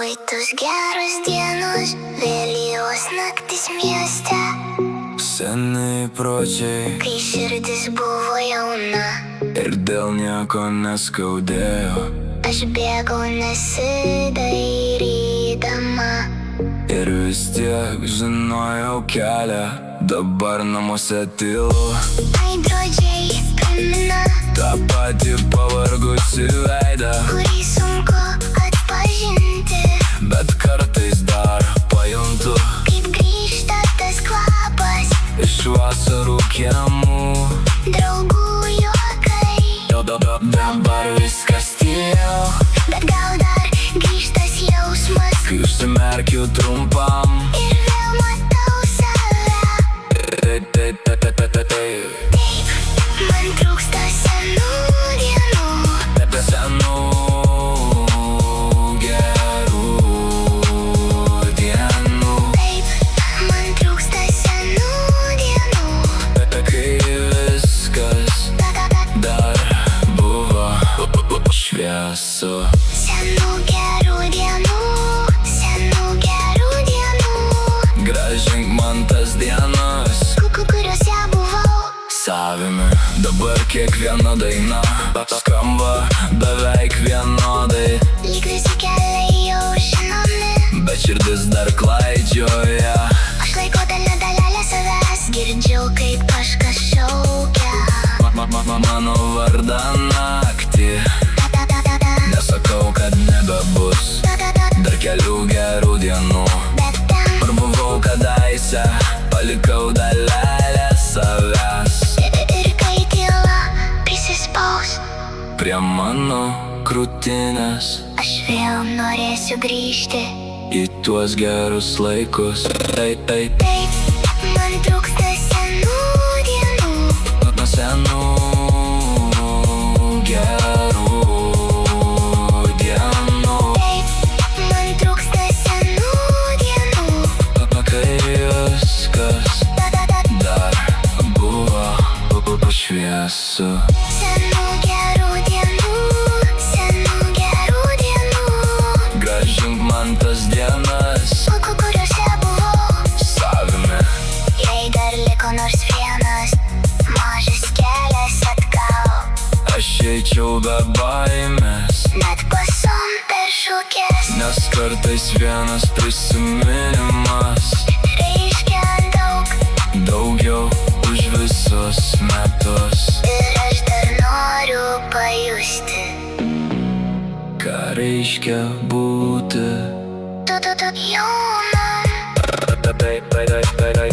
Oi tos geros dienos, vėlyvos naktis mieste, seni įpročiai, kai širdis buvo jauna. ir dėl nieko neskaudėjo, Aš bėgau nesidairydama. ir vis tiek žinojau kelią. Dabar namuose tylu, Veidrodžiai primena, tą patį pavargusi veidą, kurį sunku atpažinti. bet kartais dar pajuntu Kaip grįžta tas kvapas, iš vasarų kiemų. draugų juokai. Dabar viskas tyliau, Bet gal dar grįžtas jausmas, kai užsimerkiu trumpam. ir vėl matau save. Taip, man trūksta senų dienų. Senų gerų dienų, Taip, man trūksta senų dienų. kai viskas dar buvo šviesu. Senų gerų dienų, senų gerų dienų. Grąžink man tas dienas Kuriuose buvau. savimi. Dabar kiekviena daina skamba beveik vienodai, Lyg visi keliai jau žinomi. bet širdis dar klaidžioja. Aš laikau dalelę savęs, girdžiu kaip kažkas šaukia. Mano vardą naktį, nesakau, kad nebebus dar kelių gerų dienų. Bet ten Kur buvau kadaise, palikau dalelę savęs ir kai tyla prisispaus, prie mano krūtinės, aš vėl norėsiu grįžti. į tuos gerus laikus. Taip, Taip, man trūksta senų dienų. nuo senų gerų dienų, Taip, man trūksta senų dienų. kai viskas dar buvo šviesu. Senų gerų dienų, senų gerų dienų. Grąžink man tas dienas Kuriuose buvau. savimi. Jei dar liko nors vienas mažas kelias atgal, Aš eičiau be baimės, net basom per šukes, nes kartais vienas prisiminimas reiškia daug. daugiau už visus metus. Ir aš dar noriu pajusti. Ką reiškia būti Tu jaunam. taip, taip, taip, taip.